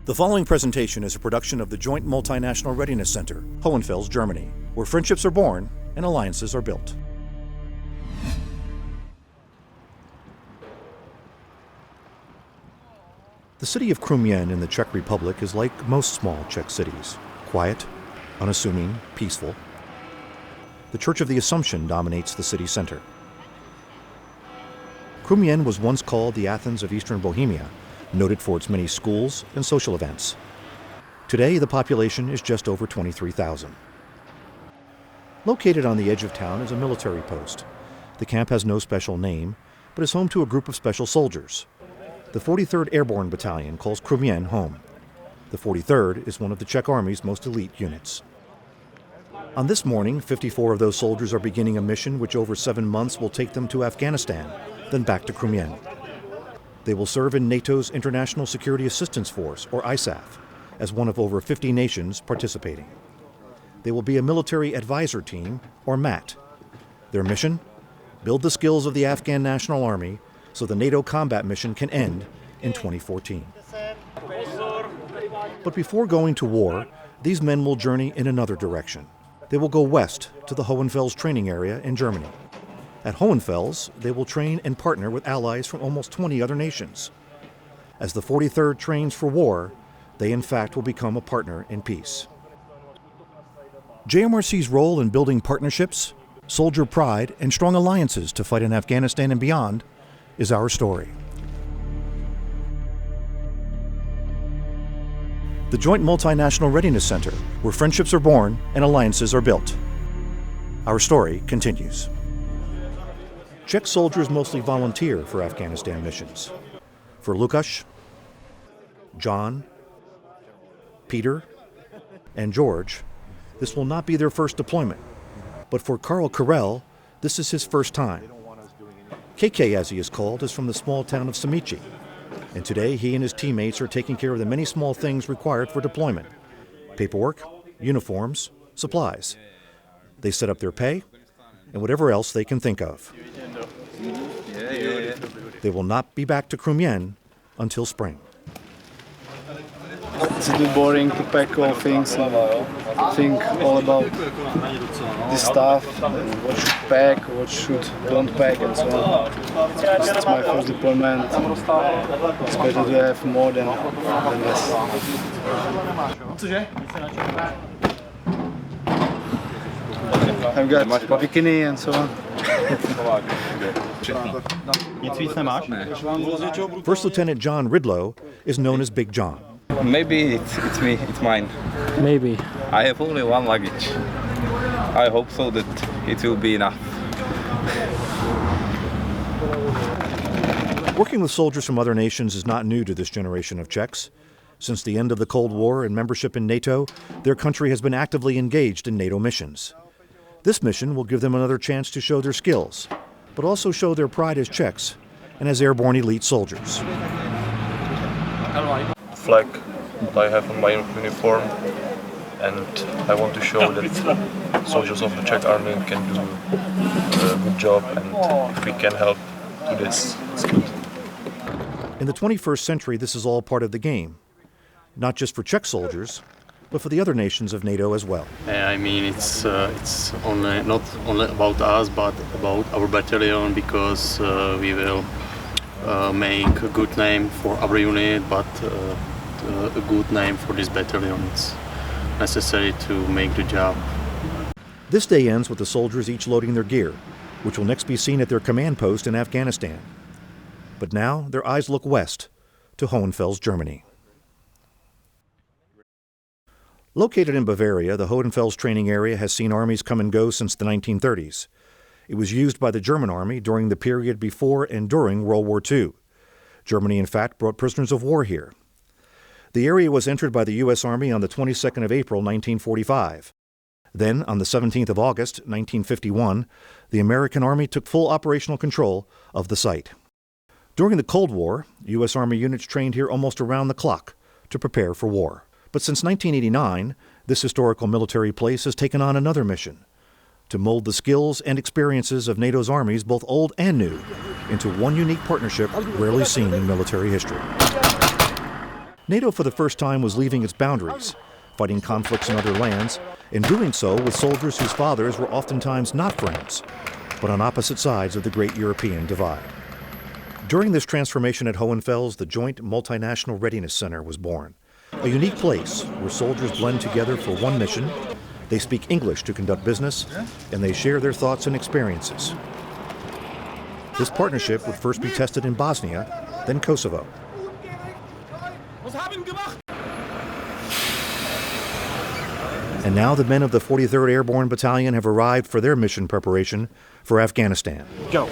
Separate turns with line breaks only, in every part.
The following presentation is a production of the Joint Multinational Readiness Center, Hohenfels, Germany, where friendships are born and alliances are built. The city of Krumien in the Czech Republic is like most small Czech cities, quiet, unassuming, peaceful. The Church of the Assumption dominates the city center. Krumien was once called the Athens of Eastern Bohemia, noted for its many schools and social events. Today, the population is just over 23,000. Located on the edge of town is a military post. The camp has no special name, but is home to a group of special soldiers. The 43rd Airborne Battalion calls Krumien home. The 43rd is one of the Czech Army's most elite units. On this morning, 54 of those soldiers are beginning a mission which over 7 months will take them to Afghanistan, then back to Krumien. They will serve in NATO's International Security Assistance Force, or ISAF, as one of over 50 nations participating. They will be a military advisor team, or MAT. Their mission? Build the skills of the Afghan National Army so the NATO combat mission can end in 2014. But before going to war, these men will journey in another direction. They will go west to the Hohenfels training area in Germany. At Hohenfels, they will train and partner with allies from almost 20 other nations. As the 43rd trains for war, they in fact will become a partner in peace. JMRC's role in building partnerships, soldier pride, and strong alliances to fight in Afghanistan and beyond is our story. The Joint Multinational Readiness Center, where friendships are born and alliances are built. Our story continues. Czech soldiers mostly volunteer for Afghanistan missions. For Lukáš, John, Peter, and George, this will not be their first deployment. But for Karl Karel, this is his first time. KK, as he is called, is from the small town of Samici, and today he and his teammates are taking care of the many small things required for deployment: paperwork, uniforms, supplies. They set up their pay and whatever else they can think of. They will not be back to Krumien until spring.
It's a bit boring to pack all things and think all about this stuff, what should pack, what should don't pack, and so on. It's my first deployment. It's better to have more than less. I've got bikini and so on.
First Lieutenant John Ridlow is known as Big John.
Maybe it's me, it's mine.
Maybe.
I have only one luggage. I hope so that it will be enough.
Working with soldiers from other nations is not new to this generation of Czechs. Since the end of the Cold War and membership in NATO, their country has been actively engaged in NATO missions. This mission will give them another chance to show their skills, but also show their pride as Czechs and as airborne elite soldiers.
Flag that I have on my uniform, and I want to show that soldiers of the Czech Army can do a good job, and if we can help to this, it's good.
In the 21st century, this is all part of the game, not just for Czech soldiers, but for the other nations of NATO as well.
I mean, it's not only about us, but about our battalion, because we will make a good name for our unit, but a good name for this battalion. It's necessary to make the job.
This day ends with the soldiers each loading their gear, which will next be seen at their command post in Afghanistan. But now their eyes look west to Hohenfels, Germany. Located in Bavaria, the Hohenfels training area has seen armies come and go since the 1930s. It was used by the German Army during the period before and during World War II. Germany, in fact, brought prisoners of war here. The area was entered by the U.S. Army on the 22nd of April, 1945. Then, on the 17th of August, 1951, the American Army took full operational control of the site. During the Cold War, U.S. Army units trained here almost around the clock to prepare for war. But since 1989, this historical military place has taken on another mission: to mold the skills and experiences of NATO's armies, both old and new, into one unique partnership rarely seen in military history. NATO for the first time was leaving its boundaries, fighting conflicts in other lands, and doing so with soldiers whose fathers were oftentimes not friends, but on opposite sides of the great European divide. During this transformation at Hohenfels, the joint Multinational Readiness Center was born, a unique place where soldiers blend together for one mission, they speak English to conduct business, and they share their thoughts and experiences. This partnership would first be tested in Bosnia, then Kosovo. And now the men of the 43rd Airborne Battalion have arrived for their mission preparation for Afghanistan.
Go.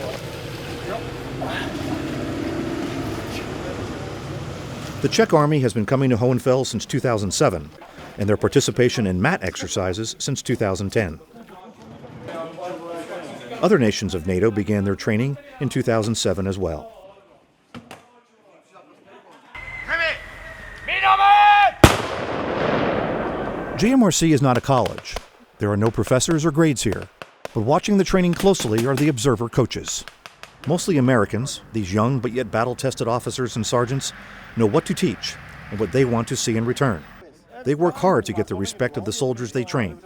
The Czech Army has been coming to Hohenfels since 2007, and their participation in MAT exercises since 2010. Other nations of NATO began their training in 2007 as well. JMRC is not a college. There are no professors or grades here, but watching the training closely are the observer coaches. Mostly Americans, these young but yet battle-tested officers and sergeants know what to teach and what they want to see in return. They work hard to get the respect of the soldiers they train.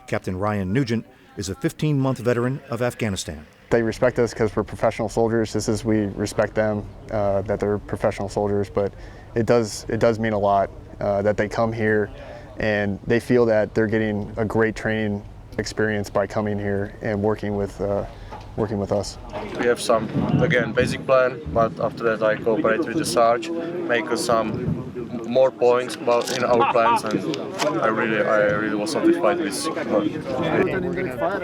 Captain Ryan Nugent is a 15-month veteran of Afghanistan.
They respect us because we're professional soldiers. Just as we respect them, that they're professional soldiers. But it does mean a lot that they come here and they feel that they're getting a great training experience by coming here and working with us.
We have some, again, basic plan, but after that I cooperate with the Sarge, make us some more points about in our plans, and I really was satisfied with.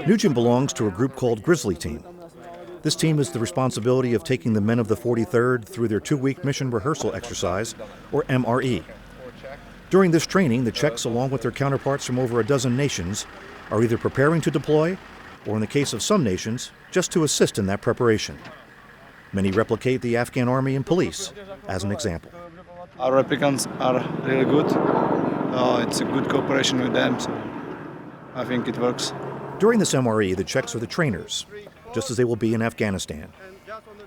Nugent belongs to a group called Grizzly Team. This team is the responsibility of taking the men of the 43rd through their 2-week mission rehearsal exercise, or MRE. During this training, the Czechs, along with their counterparts from over a dozen nations, are either preparing to deploy, or in the case of some nations, just to assist in that preparation. Many replicate the Afghan army and police, as an example.
Our replicants are really good. It's a good cooperation with them, so I think it works.
During this MRE, the Czechs are the trainers, just as they will be in Afghanistan.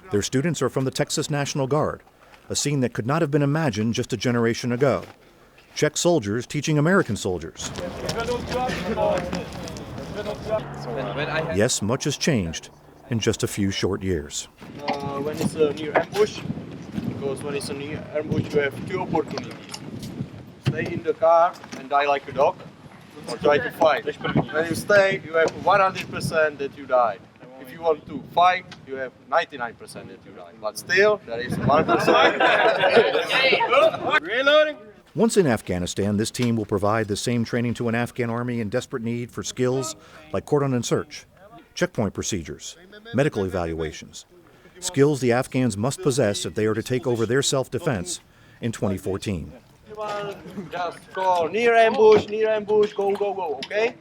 Their students are from the Texas National Guard, a scene that could not have been imagined just a generation ago. Czech soldiers teaching American soldiers. Yes, much has changed in just a few short years.
When it's a near ambush, because when it's a near ambush you have 2 opportunities. Stay in the car and die like a dog, or try to fight. When you stay, you have 100% that you die. If you want to fight, you have 99% that you die. But still, there is 1%. Reloading!
Once in Afghanistan, this team will provide the same training to an Afghan army in desperate need for skills like cordon and search, checkpoint procedures, medical evaluations, skills the Afghans must possess if they are to take over their self-defense in 2014.
Just call near ambush, go, okay?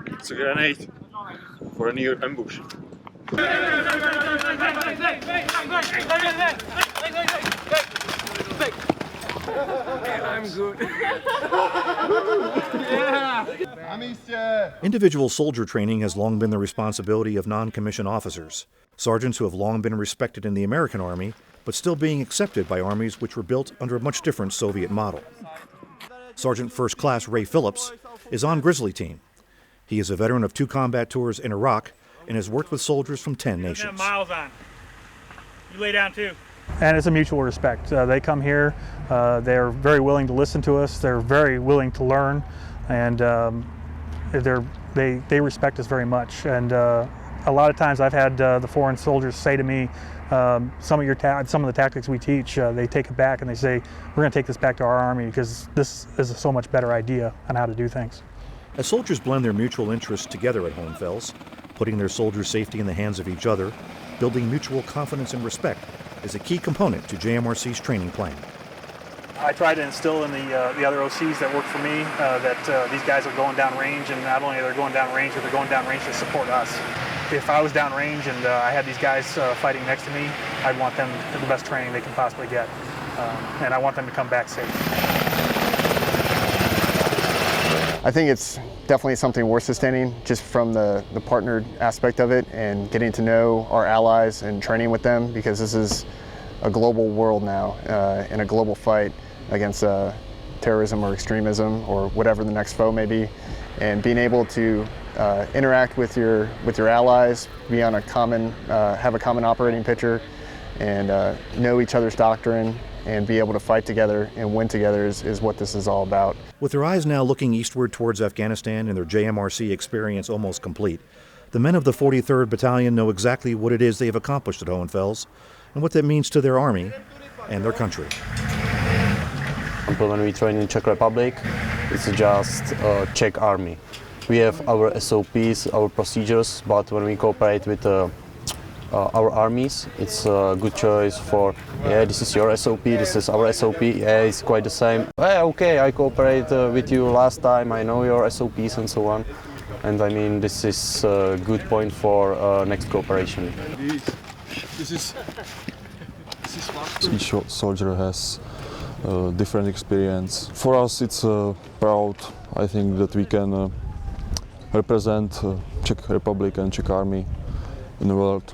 It's a grenade for a near ambush.
I'm good.
Individual soldier training has long been the responsibility of non-commissioned officers, sergeants who have long been respected in the American Army, but still being accepted by armies which were built under a much different Soviet model. Sergeant First Class Ray Phillips is on Grizzly Team. He is a veteran of 2 combat tours in Iraq and has worked with soldiers from 10 nations.
Miles on. You lay down too.
And it's a mutual respect. They come here, they're very willing to listen to us, they're very willing to learn, and they respect us very much. And a lot of times I've had the foreign soldiers say to me, some of the tactics we teach, they take it back and they say, we're going to take this back to our Army because this is a so much better idea on how to do things.
As soldiers blend their mutual interests together at Hohenfels, putting their soldiers' safety in the hands of each other, building mutual confidence and respect is a key component to JMRC's training plan.
I try to instill in the other OCs that work for me that these guys are going down range, and not only are they going down range, but they're going down range to support us. If I was down range and I had these guys fighting next to me, I'd want them the best training they can possibly get, and I want them to come back safe.
I think it's definitely something worth sustaining just from the partnered aspect of it and getting to know our allies and training with them, because this is a global world now and a global fight. against terrorism or extremism or whatever the next foe may be, and being able to interact with your allies, be on a common, have a common operating picture, and know each other's doctrine, and be able to fight together and win together is what this is all about.
With their eyes now looking eastward towards Afghanistan and their JMRC experience almost complete, the men of the 43rd Battalion know exactly what it is they have accomplished at Hohenfels and what that means to their army and their country.
When we train in Czech Republic, it's just Czech Army. We have our SOPs, our procedures, but when we cooperate with our armies, it's a good choice for, yeah, this is your SOP, this is our SOP, yeah, it's quite the same. Well, okay, I cooperate with you last time, I know your SOPs and so on. And I mean, this is a good point for next cooperation.
Each soldier has different experience. For us, it's proud, I think, that we can represent Czech Republic and Czech Army in the world.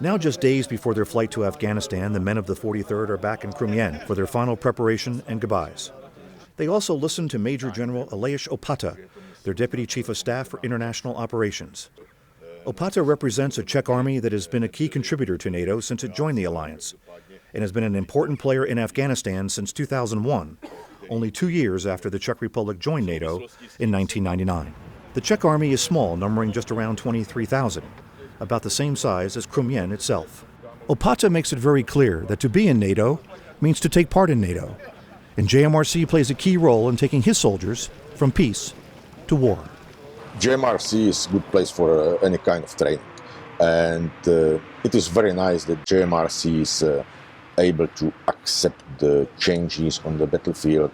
Now just days before their flight to Afghanistan, the men of the 43rd are back in Krumien for their final preparation and goodbyes. They also listened to Major General Aleš Opata, their Deputy Chief of Staff for International Operations. Opata represents a Czech army that has been a key contributor to NATO since it joined the alliance, and has been an important player in Afghanistan since 2001, only 2 years after the Czech Republic joined NATO in 1999. The Czech army is small, numbering just around 23,000, about the same size as Krumien itself. Opata makes it very clear that to be in NATO means to take part in NATO, and JMRC plays a key role in taking his soldiers from peace to war.
JMRC is a good place for any kind of training, and it is very nice that JMRC is able to accept the changes on the battlefield,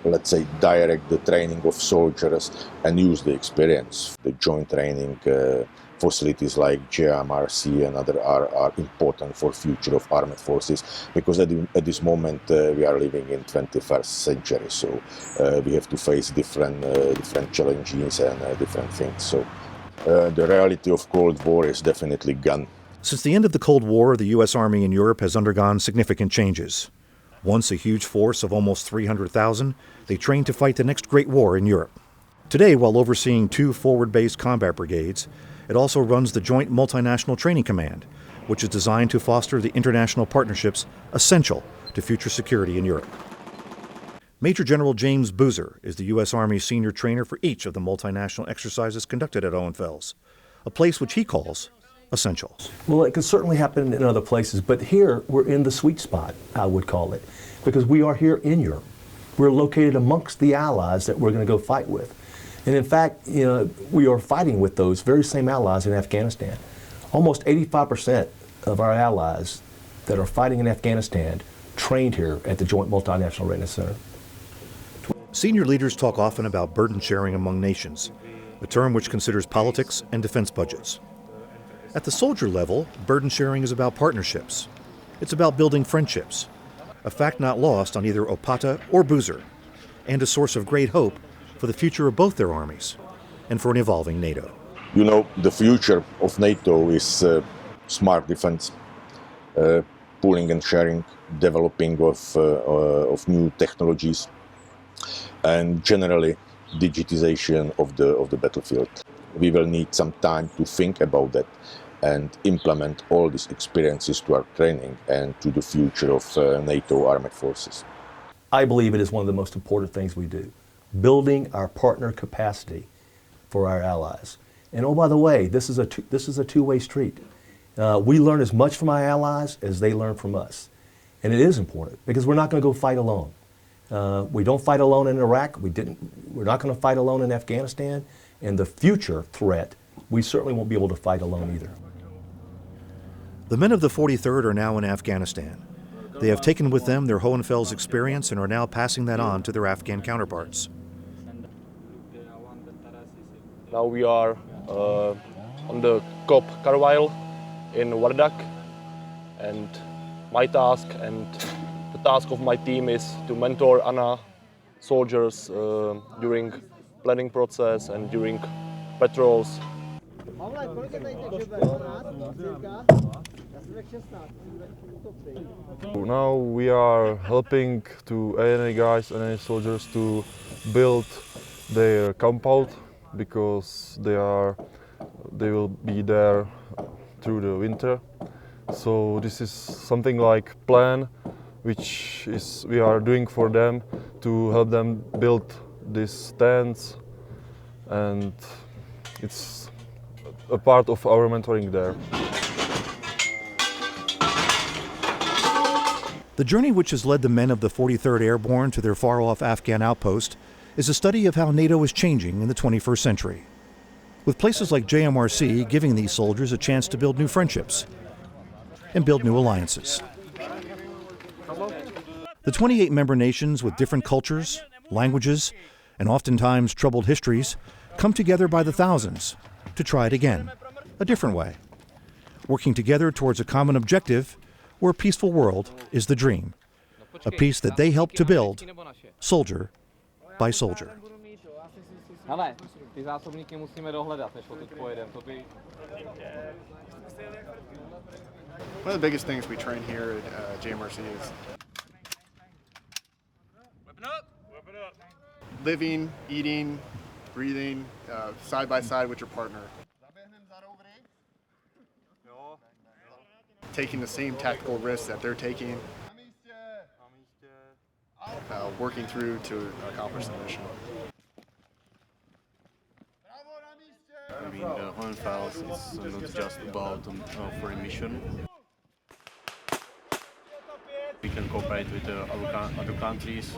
let's say direct the training of soldiers and use the experience. The joint training facilities like JMRC and other are important for future of armed forces, because at this moment we are living in 21st century, so we have to face different challenges and different things. So the reality of Cold War is definitely gone.
Since the end of the Cold War, the U.S. Army in Europe has undergone significant changes. Once a huge force of almost 300,000, they trained to fight the next great war in Europe. Today, while overseeing 2 forward-based combat brigades, it also runs the Joint Multinational Training Command, which is designed to foster the international partnerships essential to future security in Europe. Major General James Boozer is the U.S. Army's senior trainer for each of the multinational exercises conducted at Hohenfels, a place which he calls essential.
Well, it could certainly happen in other places, but here we're in the sweet spot, I would call it, because we are here in Europe. We're located amongst the allies that we're going to go fight with. And in fact, you know, we are fighting with those very same allies in Afghanistan. Almost 85% of our allies that are fighting in Afghanistan trained here at the Joint Multinational Readiness Center.
Senior leaders talk often about burden sharing among nations, a term which considers politics and defense budgets. At the soldier level, burden sharing is about partnerships. It's about building friendships, a fact not lost on either Opata or Boozer, and a source of great hope for the future of both their armies and for an evolving NATO.
You know, the future of NATO is smart defense, pooling and sharing, developing of new technologies, and generally digitization of the battlefield. We will need some time to think about that and implement all these experiences to our training and to the future of NATO armed forces.
I believe it is one of the most important things we do, building our partner capacity for our allies. And oh, by the way, this is a two-way street. We learn as much from our allies as they learn from us. And it is important because we're not going to go fight alone. We don't fight alone in Iraq. We're not going to fight alone in Afghanistan. And the future threat, we certainly won't be able to fight alone either.
The men of the 43rd are now in Afghanistan. They have taken with them their Hohenfels experience and are now passing that on to their Afghan counterparts.
Now we are on the COP Carlisle in Wardak, and my task and the task of my team is to mentor ANA soldiers during planning process and during patrols.
Now we are helping to ANA guys and ANA soldiers to build their compound because they will be there through the winter. So this is something like plan which is we are doing for them to help them build these tents, and it's a part of our mentoring there.
The journey which has led the men of the 43rd Airborne to their far-off Afghan outpost is a study of how NATO is changing in the 21st century, with places like JMRC giving these soldiers a chance to build new friendships and build new alliances. The 28 member nations with different cultures, languages, and oftentimes troubled histories come together by the thousands to try it again, a different way, working together towards a common objective where a peaceful world is the dream, a peace that they help to build, soldier by soldier.
Hele, ty zásobníky musíme dohledat, než odtud pojedeme.
One of the biggest things we train here at JMRC is living, eating, breathing side by side with your partner. Taking the same tactical risks that they're taking, working through to accomplish the mission.
I mean, the Hohenfels is not just about for a mission. We can cooperate with other countries.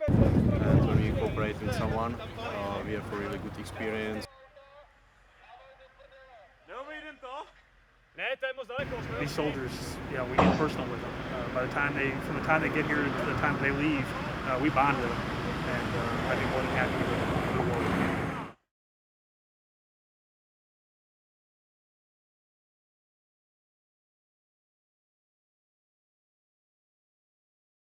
And when we cooperate with someone, we have a really good experience.
These soldiers, we get personal with them. From the time they get here to the time they leave, we bond with them, and I'd be more than happy with them.